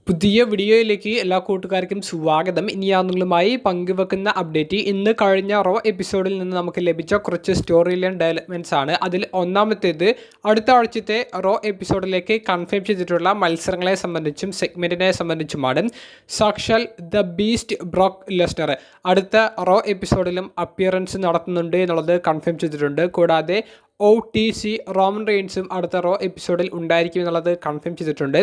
പുതിയ വീഡിയോയിലേക്ക് എല്ലാ കൂട്ടുകാർക്കും സ്വാഗതം. ഇനി ഞാൻ നിങ്ങളുമായി പങ്കുവെക്കുന്ന അപ്ഡേറ്റ് ഇന്ന് കഴിഞ്ഞ റോ എപ്പിസോഡിൽ നിന്ന് നമുക്ക് ലഭിച്ച കുറച്ച് സ്റ്റോറി ലൈൻ ഡെവലപ്മെൻറ്റ്സ് ആണ്. അതിൽ ഒന്നാമത്തേത് അടുത്ത ആഴ്ചത്തെ റോ എപ്പിസോഡിലേക്ക് കൺഫേം ചെയ്തിട്ടുള്ള മത്സരങ്ങളെ സംബന്ധിച്ചും സെഗ്മെൻറ്റിനെ സംബന്ധിച്ചുമാണ്. സാക്ഷാൽ ദ ബീസ്റ്റ് ബ്രോക്ക് ലെസ്നർ അടുത്ത റോ എപ്പിസോഡിലും അപ്പിയറൻസ് നടത്തുന്നുണ്ട് എന്നുള്ളത് കൺഫേം ചെയ്തിട്ടുണ്ട്. കൂടാതെ OTC റോമൻ റെയിൻസും അടുത്ത റോ എപ്പിസോഡിൽ ഉണ്ടായിരിക്കും എന്നുള്ളത് കൺഫേം ചെയ്തിട്ടുണ്ട്.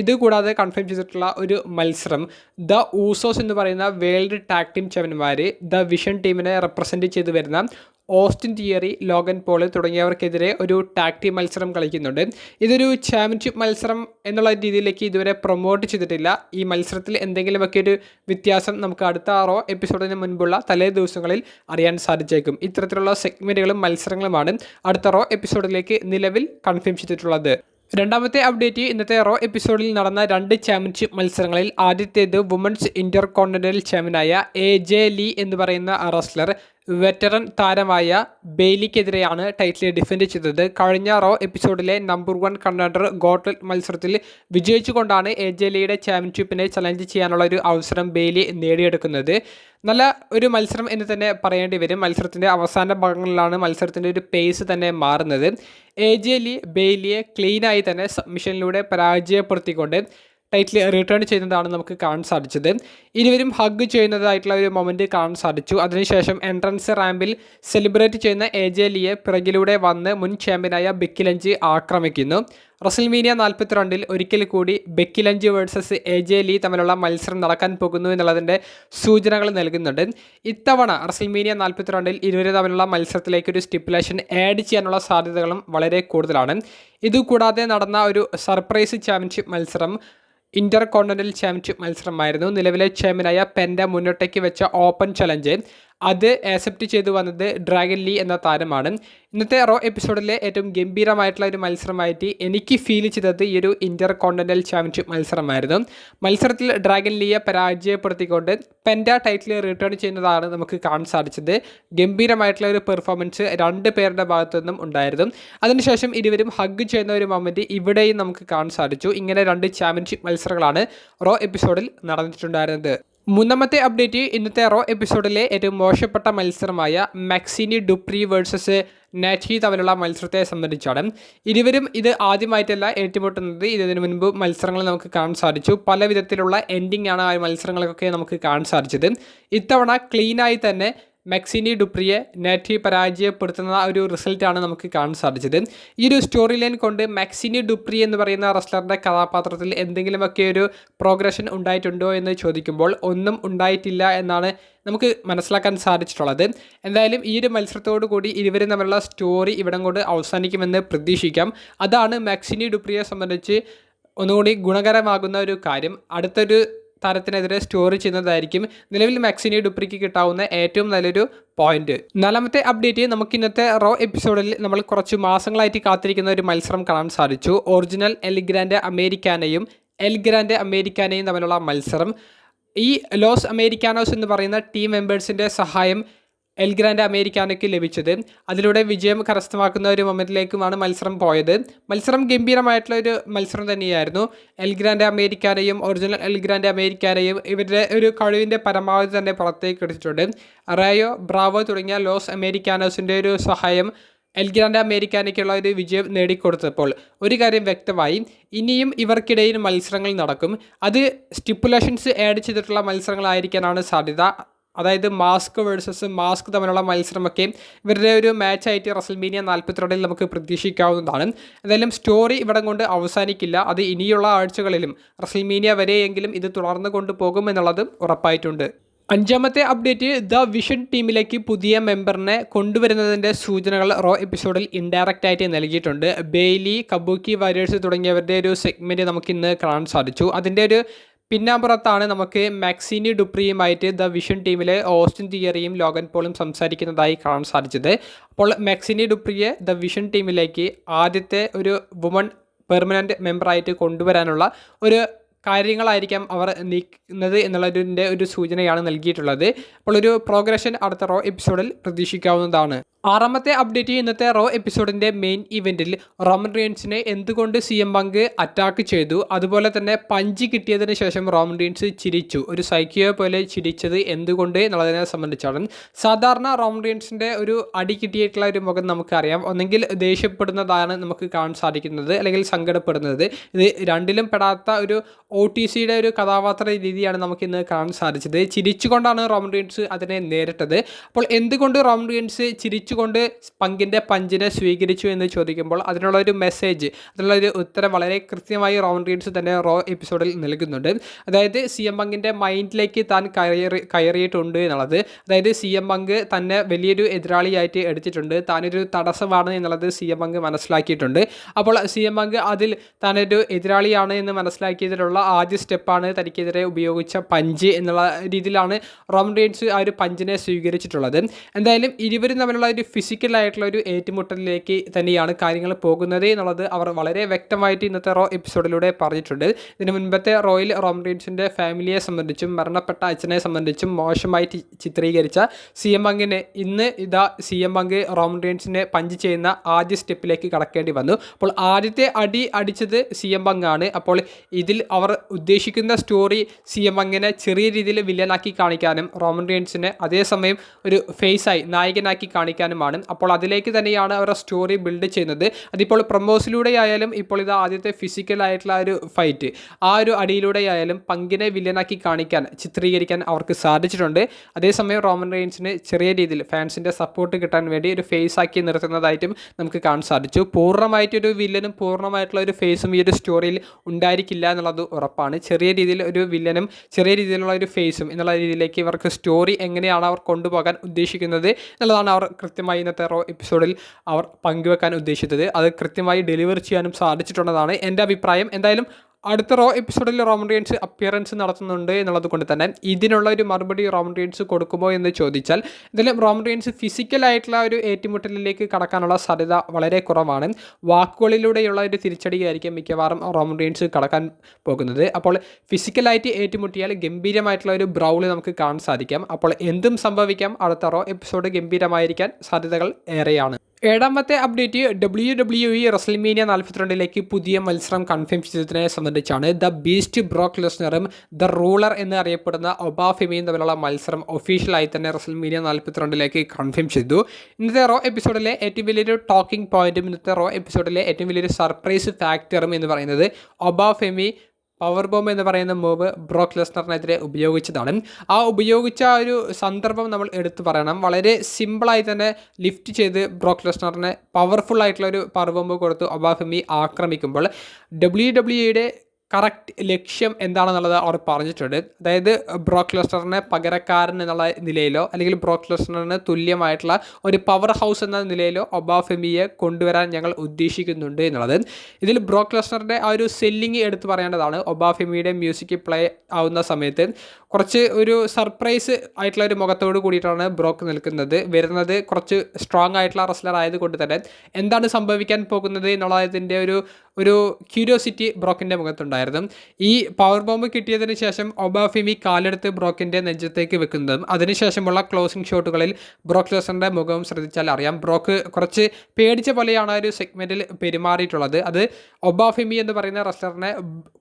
ഇതുകൂടാതെ കൺഫേം ചെയ്തിട്ടുള്ള ഒരു മത്സരം ദ ഊസോസ് എന്ന് പറയുന്ന വേൾഡ് ടാഗ് ടീം ചാമ്പ്യന്മാർ ദ വിഷൻ ടീമിനെ റെപ്രസെൻറ്റ് ചെയ്ത് വരുന്ന ഓസ്റ്റിൻ തിയറി, ലോഗൻ പോൾ തുടങ്ങിയവർക്കെതിരെ ഒരു ടാഗ് ടീം മത്സരം കളിക്കുന്നുണ്ട്. ഇതൊരു ചാമ്പ്യൻഷിപ്പ് മത്സരം എന്നുള്ള രീതിയിലേക്ക് ഇതുവരെ പ്രൊമോട്ട് ചെയ്തിട്ടില്ല. ഈ മത്സരത്തിൽ എന്തെങ്കിലുമൊക്കെ ഒരു വ്യത്യാസം നമുക്ക് അടുത്ത റോ എപ്പിസോഡിന് മുൻപുള്ള തലേ ദിവസങ്ങളിൽ അറിയാൻ സാധിച്ചേക്കും. ഇത്തരത്തിലുള്ള സെഗ്മെൻറ്റുകളും മത്സരങ്ങളുമാണ് അടുത്ത റോ എപ്പിസോഡിലേക്ക് നിലവിൽ കൺഫേം ചെയ്തിട്ടുള്ളത്. രണ്ടാമത്തെ അപ്ഡേറ്റ് ഇന്നത്തെ റോ എപ്പിസോഡിൽ നടന്ന 2 ചാമ്പ്യൻഷിപ്പ് മത്സരങ്ങളിൽ ആദ്യത്തേത് വുമൻസ് ഇന്റർ കോണ്ടിനെന്റൽ ചാമ്പ്യനായ AJ ലീ എന്ന് പറയുന്ന റെസ്ലർ വെറ്ററൻ താരമായ ബെയ്ലിക്കെതിരെയാണ് ടൈറ്റിൽ ഡിഫെൻഡ് ചെയ്തത്. കഴിഞ്ഞ റോ എപ്പിസോഡിലെ നമ്പർ 1 കണ്ടൻഡർ ഗോട്ട്ലെറ്റ് മത്സരത്തിൽ വിജയിച്ചുകൊണ്ടാണ് AJ ലീയുടെ ചാമ്പ്യൻഷിപ്പിനെ ചലഞ്ച് ചെയ്യാനുള്ള ഒരു അവസരം ബെയ്ലി നേടിയെടുക്കുന്നത്. നല്ല ഒരു മത്സരം എന്ന് തന്നെ പറയേണ്ടി വരും. മത്സരത്തിൻ്റെ അവസാന ഭാഗങ്ങളിലാണ് മത്സരത്തിൻ്റെ ഒരു പേസ് തന്നെ മാറുന്നത്. AJ ലീ ബെയ്ലിയെ ക്ലീനായി തന്നെ സബ്മിഷനിലൂടെ പരാജയപ്പെടുത്തിക്കൊണ്ട് ടൈറ്റിൽ റിട്ടേൺ ചെയ്യുന്നതാണ് നമുക്ക് കാണാൻ സാധിച്ചത്. ഇരുവരും ഹഗ് ചെയ്യുന്നതായിട്ടുള്ള ഒരു മൊമെൻറ്റ് കാണാൻ സാധിച്ചു. അതിനുശേഷം എൻട്രൻസ് റാമ്പിൽ സെലിബ്രേറ്റ് ചെയ്യുന്ന AJ ലീയെ പിറകിലൂടെ വന്ന് മുൻ ചാമ്പ്യനായ ബെക്കി ലഞ്ച് ആക്രമിക്കുന്നു. റസൽമീനിയ 42 ഒരിക്കൽ കൂടി Becky Lynch versus AJ Lee തമ്മിലുള്ള മത്സരം നടക്കാൻ പോകുന്നു എന്നുള്ളതിൻ്റെ സൂചനകൾ നൽകുന്നുണ്ട്. ഇത്തവണ റസൽമീനിയ 42 ഇരുവരും തമ്മിലുള്ള മത്സരത്തിലേക്ക് ഒരു സ്റ്റിപ്പുലേഷൻ ആഡ് ചെയ്യാനുള്ള സാധ്യതകളും വളരെ കൂടുതലാണ്. ഇതുകൂടാതെ നടന്ന ഒരു സർപ്രൈസ് ചാമ്പ്യൻഷിപ്പ് മത്സരം ഇന്റർ കോണ്ടിനെന്റൽ ചാമ്പ്യൻഷിപ്പ് മത്സരമായിരുന്നു. നിലവിലെ ചാമ്പ്യനായ പെൻഡ മുന്നോട്ടേക്ക് വെച്ച ഓപ്പൺ ചലഞ്ച് അത് ആക്സെപ്റ്റ് ചെയ്തു വന്നത് ഡ്രാഗൻ ലീ എന്ന താരമാണ്. ഇന്നത്തെ റോ എപ്പിസോഡിലെ ഏറ്റവും ഗംഭീരമായിട്ടുള്ള ഒരു മത്സരമായിട്ട് എനിക്ക് ഫീൽ ചെയ്തത് ഈ ഒരു ഇന്റർ കോണ്ടിനെന്റൽ ചാമ്പ്യൻഷിപ്പ് മത്സരമായിരുന്നു. മത്സരത്തിൽ ഡ്രാഗൻ ലീയെ പരാജയപ്പെടുത്തിക്കൊണ്ട് പെൻഡ ടൈറ്റിൽ റിട്ടേൺ ചെയ്യുന്നതാണ് നമുക്ക് കാണാൻ സാധിച്ചത്. ഗംഭീരമായിട്ടുള്ള ഒരു പെർഫോമൻസ് 2 പേരുടെ ഭാഗത്തു നിന്നും ഉണ്ടായിരുന്നു. അതിനുശേഷം ഇരുവരും ഹഗ് ചെയ്യുന്ന ഒരു മൊമെൻറ്റ് ഇവിടെയും നമുക്ക് കാണാൻ സാധിച്ചു. ഇങ്ങനെ 2 ചാമ്പ്യൻഷിപ്പ് മത്സരങ്ങളാണ് റോ എപ്പിസോഡിൽ നടന്നിട്ടുണ്ടായിരുന്നത്. മൂന്നാമത്തെ അപ്ഡേറ്റ് ഇന്നത്തെ റോ എപ്പിസോഡിലെ ഏറ്റവും മോശപ്പെട്ട മത്സരമായ മാക്സിനി ഡുപ്രി വേഴ്സസ് നാറ്റി തമ്മിലുള്ള മത്സരത്തെ സംബന്ധിച്ചാണ്. ഇരുവരും ഇത് ആദ്യമായിട്ടല്ല ഏറ്റുമുട്ടുന്നത്. ഇതിനു മുൻപ് മത്സരങ്ങൾ നമുക്ക് കാണാൻ സാധിച്ചു. പല വിധത്തിലുള്ള എൻഡിങ് ആണ് ആ മത്സരങ്ങൾക്കൊക്കെ നമുക്ക് കാണാൻ സാധിച്ചത്. ഇത്തവണ ക്ലീനായി തന്നെ മാക്സിനി ഡുപ്രിയെ നാറ്റി പരാജയപ്പെടുത്തുന്ന ഒരു റിസൾട്ടാണ് നമുക്ക് കാണാൻ സാധിച്ചത്. ഈ ഒരു സ്റ്റോറി ലൈൻ കൊണ്ട് മാക്സിനി ഡുപ്രി എന്ന് പറയുന്ന റെസ്ലറുടെ കഥാപാത്രത്തിൽ എന്തെങ്കിലുമൊക്കെ ഒരു പ്രോഗ്രഷൻ ഉണ്ടായിട്ടുണ്ടോ എന്ന് ചോദിക്കുമ്പോൾ ഒന്നും ഉണ്ടായിട്ടില്ല എന്നാണ് നമുക്ക് മനസ്സിലാക്കാൻ സാധിച്ചിട്ടുള്ളത്. എന്തായാലും ഈ ഒരു മത്സരത്തോടു കൂടി ഇരുവരും തമ്മിലുള്ള സ്റ്റോറി ഇവിടം കൊണ്ട് അവസാനിക്കുമെന്ന് പ്രതീക്ഷിക്കാം. അതാണ് മാക്സിനി ഡുപ്രിയെ സംബന്ധിച്ച് ഒന്നുകൂടി ഗുണകരമാകുന്ന ഒരു കാര്യം. അടുത്തൊരു താരത്തിനെതിരെ സ്റ്റോറി ചെയ്യുന്നതായിരിക്കും നിലവിൽ മാക്സിനി ഡുപ്രിക്ക് കിട്ടാവുന്ന ഏറ്റവും നല്ലൊരു പോയിന്റ്. നാലാമത്തെ അപ്ഡേറ്റ് നമുക്ക് ഇന്നത്തെ റോ എപ്പിസോഡിൽ നമ്മൾ കുറച്ച് മാസങ്ങളായിട്ട് കാത്തിരിക്കുന്ന ഒരു മത്സരം കാണാൻ സാധിച്ചു. ഒറിജിനൽ എൽ ഗ്രാൻഡ് അമേരിക്കാനയും തമ്മിലുള്ള മത്സരം. ഈ ലോസ് അമേരിക്കാനോസ് എന്ന് പറയുന്ന ടീം മെമ്പേഴ്സിൻ്റെ സഹായം എൽ ഗ്രാൻഡ് അമേരിക്കാനയ്ക്ക് ലഭിച്ചത്. അതിലൂടെ വിജയം കരസ്ഥമാക്കുന്ന ഒരു മൊമെൻറ്റിലേക്കുമാണ് മത്സരം പോയത്. മത്സരം ഗംഭീരമായിട്ടുള്ള ഒരു മത്സരം തന്നെയായിരുന്നു. എൽ ഗ്രാൻഡ് അമേരിക്കാനയും ഒറിജിനൽ എൽ ഗ്രാൻഡ് അമേരിക്കാനയും ഇവരുടെ ഒരു കഴിവിൻ്റെ പരമാവധി തന്നെ പുറത്തേക്ക് എടുത്തിട്ടുണ്ട്. റയോ, ബ്രാവോ തുടങ്ങിയ ലോസ് അമേരിക്കാനോസിൻ്റെ ഒരു സഹായം എൽ ഗ്രാൻഡ് അമേരിക്കാനയ്ക്കുള്ള ഒരു വിജയം നേടിക്കൊടുത്തപ്പോൾ ഒരു കാര്യം വ്യക്തമായി, ഇനിയും ഇവർക്കിടയിൽ മത്സരങ്ങൾ നടക്കും. അത് സ്റ്റിപ്പുലേഷൻസ് ആഡ് ചെയ്തിട്ടുള്ള മത്സരങ്ങളായിരിക്കാനാണ് സാധ്യത. അതായത് മാസ്ക് വേഴ്സസ് മാസ്ക് തമ്മിലുള്ള മത്സരമൊക്കെ ഇവരുടെ ഒരു മാച്ചായിട്ട് റസൽമീനിയ 42 നമുക്ക് പ്രതീക്ഷിക്കാവുന്നതാണ്. എന്തായാലും സ്റ്റോറി ഇവിടെ കൊണ്ട് അവസാനിക്കില്ല. അത് ഇനിയുള്ള ആഴ്ചകളിലും റസൽമീനിയ വരെയെങ്കിലും ഇത് തുടർന്ന് കൊണ്ടുപോകുമെന്നുള്ളത് ഉറപ്പായിട്ടുണ്ട്. അഞ്ചാമത്തെ അപ്ഡേറ്റ് ദ വിഷൻ ടീമിലേക്ക് പുതിയ മെമ്പറിനെ കൊണ്ടുവരുന്നതിൻ്റെ സൂചനകൾ റോ എപ്പിസോഡിൽ ഇൻഡയറക്റ്റ് ആയിട്ട് നൽകിയിട്ടുണ്ട്. ബെയ്ലി, കബൂക്കി വാരിയേഴ്സ് തുടങ്ങിയവരുടെ ഒരു സെഗ്മെൻറ്റ് നമുക്കിന്ന് കാണാൻ സാധിച്ചു. അതിൻ്റെ ഒരു പിന്നാമ്പുറത്താണ് നമുക്ക് മാക്സിനി ഡുപ്രിയുമായിട്ട് ദ വിഷൻ ടീമിലെ ഓസ്റ്റിൻ തിയറിയും ലോഗൻ പോളും സംസാരിക്കുന്നതായി കാണാൻ സാധിച്ചത്. അപ്പോൾ മാക്സിനി ഡുപ്രിയെ ദ വിഷൻ ടീമിലേക്ക് ആദ്യത്തെ ഒരു വുമൺ പെർമനൻറ്റ് മെമ്പറായിട്ട് കൊണ്ടുവരാനുള്ള ഒരു കാര്യങ്ങളായിരിക്കാം അവർ നീക്കുന്നത് എന്നുള്ളതിൻ്റെ ഒരു സൂചനയാണ് നൽകിയിട്ടുള്ളത്. അപ്പോൾ ഒരു പ്രോഗ്രഷൻ അടുത്ത റോ എപ്പിസോഡിൽ പ്രതീക്ഷിക്കാവുന്നതാണ്. ആറാമത്തെ അപ്ഡേറ്റ് ഇന്നത്തെ റോ എപ്പിസോഡിൻ്റെ മെയിൻ ഇവൻറ്റിൽ റോമൻ റീൻസിനെ എന്തുകൊണ്ട് CM പങ്ക് അറ്റാക്ക് ചെയ്തു, അതുപോലെ തന്നെ പഞ്ച് കിട്ടിയതിന് ശേഷം റോമൻ റീൻസ് ചിരിച്ചു, ഒരു സൈക്കിയോ പോലെ ചിരിച്ചത് എന്തുകൊണ്ട് എന്നുള്ളതിനെ സംബന്ധിച്ചാണ്. സാധാരണ റോമൻ റീൻസിൻ്റെ ഒരു അടി കിട്ടിയിട്ടുള്ള ഒരു മുഖം നമുക്കറിയാം, ഒന്നെങ്കിൽ ദേഷ്യപ്പെടുന്നതാണ് നമുക്ക് കാണാൻ സാധിക്കുന്നത്, അല്ലെങ്കിൽ സങ്കടപ്പെടുന്നത്. ഇത് രണ്ടിലും പെടാത്ത ഒരു OTCയുടെ ഒരു കഥാപാത്ര രീതിയാണ് നമുക്കിന്ന് കാണാൻ സാധിച്ചത്. ചിരിച്ചുകൊണ്ടാണ് റോമൻ റീൻസ് അതിനെ നേരിട്ടത്. അപ്പോൾ എന്തുകൊണ്ട് റോമൻ റീൻസ് ചിരിച്ചുകൊണ്ട് പങ്കിൻ്റെ പഞ്ചിനെ സ്വീകരിച്ചു എന്ന് ചോദിക്കുമ്പോൾ അതിനുള്ളൊരു മെസ്സേജ്, അതിനുള്ളൊരു ഉത്തരം വളരെ കൃത്യമായി റോമൻ റീൻസ് തന്നെ റോ എപ്പിസോഡിൽ നൽകുന്നുണ്ട്. അതായത് CM പങ്കിൻ്റെ മൈൻഡിലേക്ക് താൻ കയറിയിട്ടുണ്ട് എന്നുള്ളത്. അതായത് CM പങ്ക് തന്നെ വലിയൊരു എതിരാളിയായിട്ട് എടുത്തിട്ടുണ്ട്, താനൊരു തടസ്സമാണ് എന്നുള്ളത് CM പങ്ക് മനസ്സിലാക്കിയിട്ടുണ്ട്. അപ്പോൾ CM പങ്ക് അതിൽ താനൊരു എതിരാളിയാണ് എന്ന് മനസ്സിലാക്കിയതിലുള്ള ആദ്യ സ്റ്റെപ്പാണ് തനിക്കെതിരെ ഉപയോഗിച്ച പഞ്ച് എന്നുള്ള രീതിയിലാണ് റോമൻ റീൻസ് ആ ഒരു പഞ്ചിനെ സ്വീകരിച്ചിട്ടുള്ളത്. എന്തായാലും ഇരുവരും തമ്മിലുള്ള ഒരു ഫിസിക്കലായിട്ടുള്ള ഒരു ഏറ്റുമുട്ടലിലേക്ക് തന്നെയാണ് കാര്യങ്ങൾ പോകുന്നത് എന്നുള്ളത് അവർ വളരെ വ്യക്തമായിട്ട് ഇന്നത്തെ റോ എപ്പിസോഡിലൂടെ പറഞ്ഞിട്ടുണ്ട്. ഇതിന് മുൻപത്തെ റോയിൽ റോമൻ റീൻസിൻ്റെ ഫാമിലിയെ സംബന്ധിച്ചും മരണപ്പെട്ട അച്ഛനെ സംബന്ധിച്ചും മോശമായി ചിത്രീകരിച്ച CM പങ്കിനെ ഇന്ന് ഇതാ CM പങ്ക് റോമൻ റീൻസിനെ പഞ്ച് ചെയ്യുന്ന ആദ്യ സ്റ്റെപ്പിലേക്ക് കടക്കേണ്ടി വന്നു. അപ്പോൾ ആദ്യത്തെ അടി അടിച്ചത് CM പങ്കാണ്. അപ്പോൾ ഇതിൽ അവർ ഉദ്ദേശിക്കുന്ന സ്റ്റോറി CM പങ്കിനെ ചെറിയ രീതിയിൽ വില്ലനാക്കി കാണിക്കാനും റോമൻ റീൻസിനെ അതേസമയം ഒരു ഫേസായി നായകനാക്കി കാണിക്കാനുമാണ്. അപ്പോൾ അതിലേക്ക് തന്നെയാണ് അവരുടെ സ്റ്റോറി ബിൽഡ് ചെയ്യുന്നത്. അതിപ്പോൾ പ്രൊമോസിലൂടെ ആയാലും ഇപ്പോൾ ഇത് ആദ്യത്തെ ഫിസിക്കലായിട്ടുള്ള ഒരു ഫൈറ്റ്, ആ ഒരു അടിയിലൂടെ ആയാലും പങ്കിനെ വില്ലനാക്കി കാണിക്കാൻ ചിത്രീകരിക്കാൻ അവർക്ക് സാധിച്ചിട്ടുണ്ട്. അതേസമയം റോമൻ റീൻസിന് ചെറിയ രീതിയിൽ ഫാൻസിൻ്റെ സപ്പോർട്ട് കിട്ടാൻ വേണ്ടി ഒരു ഫേസാക്കി നിർത്തുന്നതായിട്ടും നമുക്ക് കാണാൻ സാധിച്ചു. പൂർണ്ണമായിട്ടൊരു വില്ലനും പൂർണ്ണമായിട്ടുള്ള ഒരു ഫേസും ഈ ഒരു സ്റ്റോറിയിൽ ഉണ്ടായിരിക്കില്ല എന്നുള്ളത് ഉറപ്പാണ്. ചെറിയ രീതിയിൽ ഒരു വില്ലനും ചെറിയ രീതിയിലുള്ള ഒരു ഫേസും എന്നുള്ള രീതിയിലേക്ക് ഇവർക്ക് സ്റ്റോറി എങ്ങനെയാണ് അവർ കൊണ്ടുപോകാൻ ഉദ്ദേശിക്കുന്നത് എന്നുള്ളതാണ് അവർ കൃത്യമായി ഇന്നത്തെ റോ എപ്പിസോഡിൽ അവർ പങ്കുവെക്കാൻ ഉദ്ദേശിച്ചത്. അത് കൃത്യമായി ഡെലിവർ ചെയ്യാനും സാധിച്ചിട്ടുള്ളതാണ് എൻ്റെ അഭിപ്രായം. എന്തായാലും അടുത്ത റോ എപ്പിസോഡിൽ റോമൻ റീൻസ് അപ്പിയറൻസ് നടത്തുന്നുണ്ട് എന്നുള്ളത് കൊണ്ട് തന്നെ ഇതിനുള്ള ഒരു മറുപടി റോമൻ റീൻസ് കൊടുക്കുമോ എന്ന് ചോദിച്ചാൽ എന്തായാലും റോമൻ റീൻസ് ഫിസിക്കലായിട്ടുള്ള ഒരു ഏറ്റുമുട്ടലിലേക്ക് കടക്കാനുള്ള സാധ്യത വളരെ കുറവാണ്. വാക്കുകളിലൂടെയുള്ള ഒരു തിരിച്ചടിയായിരിക്കും മിക്കവാറും റോമൻ റീൻസ് കടക്കാൻ പോകുന്നത്. അപ്പോൾ ഫിസിക്കലായിട്ട് ഏറ്റുമുട്ടിയാൽ ഗംഭീരമായിട്ടുള്ള ഒരു ബ്രൗള് നമുക്ക് കാണാൻ സാധിക്കാം. അപ്പോൾ എന്തും സംഭവിക്കാം. അടുത്ത റോ എപ്പിസോഡ് ഗംഭീരമായിരിക്കാൻ സാധ്യതകൾ ഏറെയാണ്. ഏഴാമത്തെ അപ്ഡേറ്റ് WWE റെസ്ൽമേനിയ 42ലേക്ക് പുതിയ മത്സരം കൺഫേം ചെയ്തതിനെ സംബന്ധിച്ചാണ്. ദ ബീസ്റ്റ് ബ്രോക്ക് ലെസ്നറും ദ റൂളർ എന്ന് അറിയപ്പെടുന്ന ഒബാഫെമിയും തമ്മിലുള്ള മത്സരം ഒഫീഷ്യലായി തന്നെ റെസ്ൽമേനിയ 42ലേക്ക് കൺഫേം ചെയ്തു. ഇന്നത്തെ റോ എപ്പിസോഡിലെ ഏറ്റവും വലിയൊരു ടോക്കിംഗ് പോയിന്റും ഇന്നത്തെ റോ എപ്പിസോഡിലെ ഏറ്റവും വലിയൊരു സർപ്രൈസ് ഫാക്ടറും എന്ന് പറയുന്നത് ഒബാഫെമി പവർ ബോംബ് എന്ന് പറയുന്ന മൂവ് ബ്രോക്ക് ലെസ്നറിനെതിരെ ഉപയോഗിച്ചതാണ്. ആ ഉപയോഗിച്ച ഒരു സന്ദർഭം നമ്മൾ എടുത്തു പറയണം. വളരെ സിമ്പിളായി തന്നെ ലിഫ്റ്റ് ചെയ്ത് ബ്രോക്ക് ലെസ്നറിനെ പവർഫുൾ ആയിട്ടുള്ള ഒരു പവർ ബോംബ് കൊടുത്ത് ഒബാഫെമി ആക്രമിക്കുമ്പോൾ WWE കറക്റ്റ് ലക്ഷ്യം എന്താണെന്നുള്ളത് അവർ പറഞ്ഞിട്ടുണ്ട്. അതായത് ബ്രോക്ക് ലെസ്നറിനെ പകരക്കാരൻ എന്നുള്ള നിലയിലോ അല്ലെങ്കിൽ ബ്രോക്ക് ലെസ്നറിന് തുല്യമായിട്ടുള്ള ഒരു പവർ ഹൗസ് എന്ന നിലയിലോ ഒബാഫെമിയെ കൊണ്ടുവരാൻ ഞങ്ങൾ ഉദ്ദേശിക്കുന്നുണ്ട് എന്നുള്ളത്. ഇതിൽ ബ്രോക്ക് ലെസ്നറിൻ്റെ ആ ഒരു സെല്ലിങ് എടുത്ത് പറയേണ്ടതാണ്. ഒബാഫെമിയുടെ മ്യൂസിക് പ്ലേ ആവുന്ന സമയത്ത് കുറച്ച് ഒരു സർപ്രൈസ് ആയിട്ടുള്ള ഒരു മുഖത്തോട് കൂടിയിട്ടാണ് ബ്രോക്ക് നിൽക്കുന്നത്. വരുന്നത് കുറച്ച് സ്ട്രോങ് ആയിട്ടുള്ള റെസ്ലർ ആയതുകൊണ്ട് തന്നെ എന്താണ് സംഭവിക്കാൻ പോകുന്നത് എന്നുള്ളതിൻ്റെ ഒരു ക്യൂരിയോസിറ്റി ബ്രോക്കിൻ്റെ മുഖത്തുണ്ടായിരുന്നു. ഈ പവർ ബോംബ് കിട്ടിയതിന് ശേഷം ഒബാഫെമി കാലെടുത്ത് ബ്രോക്കിൻ്റെ നെഞ്ചത്തേക്ക് വെക്കുന്നതും അതിനുശേഷമുള്ള ക്ലോസിംഗ് ഷോട്ടുകളിൽ ബ്രോക്ക് ലെസ്നറിൻ്റെ മുഖം ശ്രദ്ധിച്ചാൽ അറിയാം. ബ്രോക്ക് കുറച്ച് പേടിച്ച പോലെയാണ് ആ ഒരു സെഗ്മെൻറ്റിൽ പെരുമാറിയിട്ടുള്ളത്. അത് ഒബാഫെമി എന്ന് പറയുന്ന റെസ്ലറിനെ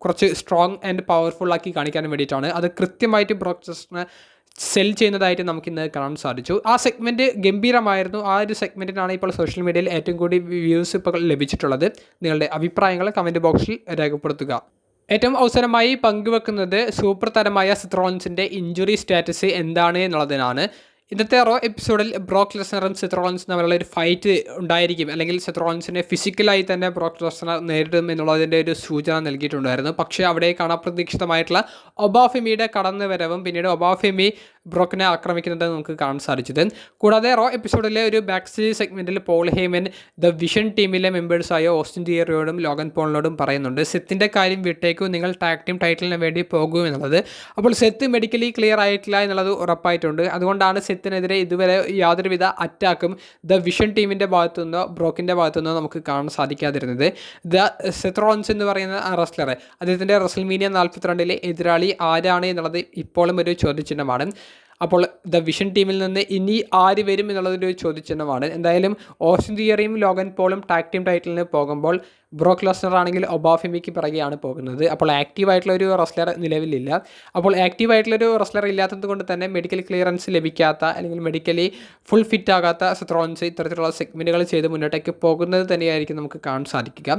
കുറച്ച് സ്ട്രോങ് ആൻഡ് പവർഫുൾ ആക്കി കാണിക്കാൻ വേണ്ടിയിട്ടാണ്. അത് കൃത്യമായിട്ട് ബ്രോക്ക് ലെസ്നറിനെ സെൽ ചെയ്യുന്നതായിട്ട് നമുക്കിന്ന് കാണാൻ സാധിച്ചു. ആ സെഗ്മെൻറ്റ് ഗംഭീരമായിരുന്നു. ആ ഒരു സെഗ്മെൻറ്റിനാണ് ഇപ്പോൾ സോഷ്യൽ മീഡിയയിൽ ഏറ്റവും കൂടി വ്യൂസ് ഇപ്പോൾ ലഭിച്ചിട്ടുള്ളത്. നിങ്ങളുടെ അഭിപ്രായങ്ങൾ കമൻറ്റ് ബോക്സിൽ രേഖപ്പെടുത്തുക. ഏറ്റവും അവസരമായി പങ്കുവെക്കുന്നത് സൂപ്പർ താരമായ സെത്ത് റോളിൻസിൻ്റെ ഇഞ്ചുറി സ്റ്റാറ്റസ് എന്താണ് എന്നുള്ളതിനാണ്. ഇന്നത്തെ റോ എപ്പിസോഡിൽ ബ്രോക്ക് ലെസ്നറും സെത്ത് റോളിൻസും തമ്മിലുള്ള ഒരു ഫൈറ്റ് ഉണ്ടായിരിക്കും, അല്ലെങ്കിൽ സെത്ത് റോളിൻസിനെ ഫിസിക്കലായി തന്നെ ബ്രോക്ക് ലെസ്നർ നേരിടും എന്നുള്ളതിൻ്റെ ഒരു സൂചന നൽകിയിട്ടുണ്ടായിരുന്നു. പക്ഷേ അവിടേക്കാണ് അപ്രതീക്ഷിതമായിട്ടുള്ള ഒബാഫെമിയുടെ കടന്നുവരവും പിന്നീട് ഒബാഫെമി ബ്രോക്കിനെ ആക്രമിക്കുന്നത് നമുക്ക് കാണാൻ സാധിച്ചത്. കൂടാതെ റോ എപ്പിസോഡിലെ ഒരു ബാക്ക് സ്റ്റേജ് സെഗ്മെൻറ്റിൽ പോൾ ഹേമൻ ദ വിഷൻ ടീമിലെ മെമ്പേഴ്സായ ഓസ്റ്റിൻ തിയറിയോടും ലോഗൻ പോളിനോടും പറയുന്നുണ്ട്, സെത്തിൻ്റെ കാര്യം വിട്ടേക്കും, നിങ്ങൾ ടാഗ് ടീം ടൈറ്റിലിന് വേണ്ടി പോകും എന്നുള്ളത്. അപ്പോൾ സെത്ത് മെഡിക്കലി ക്ലിയർ ആയിട്ടില്ല എന്നുള്ളത് ഉറപ്പായിട്ടുണ്ട്. അതുകൊണ്ടാണ് സെത്തിനെതിരെ ഇതുവരെ യാതൊരുവിധ അറ്റാക്കും ദ വിഷൻ ടീമിൻ്റെ ഭാഗത്തുനിന്നോ ബ്രോക്കിൻ്റെ ഭാഗത്തുനിന്നോ നമുക്ക് കാണാൻ സാധിക്കാതിരുന്നത്. സെത്ത് റോളിൻസ് എന്ന് പറയുന്ന റെസ്ലർ, അദ്ദേഹത്തിൻ്റെ റെസ്ൽമേനിയ 42 എതിരാളി ആരാണ് എന്നുള്ളത് ഇപ്പോഴും ഒരു ചോദ്യചിഹ്നമാണ്. അപ്പോൾ ദ വിഷൻ ടീമിൽ നിന്ന് ഇനി ആര് വരും എന്നുള്ളതൊരു ചോദ്യചിഹ്നമാണ്. എന്തായാലും ഓസ്റ്റിൻ തിയറിയും ലോഗൻ പോളും ടാഗ് ടീം ടൈറ്റിലിന് പോകുമ്പോൾ ബ്രോക്ക് ലെസ്നർ ആണെങ്കിൽ ഒബാഫെമിക്ക് പിറകെയാണ് പോകുന്നത്. അപ്പോൾ ആക്റ്റീവായിട്ടുള്ളൊരു റെസ്ലർ നിലവിലില്ല. അപ്പോൾ ആക്റ്റീവായിട്ടുള്ളൊരു റെസ്ലർ ഇല്ലാത്തത് കൊണ്ട് തന്നെ മെഡിക്കൽ ക്ലിയറൻസ് ലഭിക്കാത്ത അല്ലെങ്കിൽ മെഡിക്കലി ഫുൾ ഫിറ്റ് ആകാത്ത സെത്ത് റോളിൻസ് ഇത്തരത്തിലുള്ള സെഗ്മെൻറ്റുകൾ ചെയ്ത് മുന്നോട്ടേക്ക് പോകുന്നത് തന്നെയായിരിക്കും നമുക്ക് കാണാൻ സാധിക്കുക.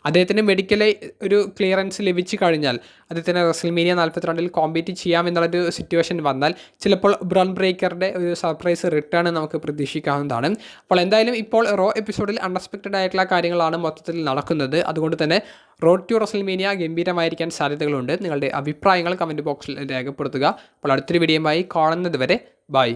അദ്ദേഹത്തിന് മെഡിക്കലി ഒരു ക്ലിയറൻസ് ലഭിച്ചു കഴിഞ്ഞാൽ അദ്ദേഹത്തിന് റെസ്ൽമേനിയ 42 കോമ്പീറ്റ് ചെയ്യാമെന്നുള്ളൊരു സിറ്റുവേഷൻ വന്നാൽ ചിലപ്പോൾ ബ്രോൺ ബ്രേക്കറുടെ ഒരു സർപ്രൈസ് റിട്ടേൺ നമുക്ക് പ്രതീക്ഷിക്കാവുന്നതാണ്. അപ്പോൾ എന്തായാലും ഇപ്പോൾ റോ എപ്പിസോഡിൽ അൺഎക്സ്പെക്റ്റഡ് ആയിട്ടുള്ള കാര്യങ്ങളാണ് മൊത്തത്തിൽ നടക്കുന്നത്. അതുകൊണ്ട് തന്നെ റോഡ് ടു റെസ്ൽമേനിയ ഗംഭീരമായിരിക്കാൻ സാധ്യതകളുണ്ട്. നിങ്ങളുടെ അഭിപ്രായങ്ങൾ കമൻറ്റ് ബോക്സിൽ രേഖപ്പെടുത്തുക. അപ്പോൾ അടുത്തൊരു വീഡിയോയുമായി കാണുന്നത് വരെ ബൈ.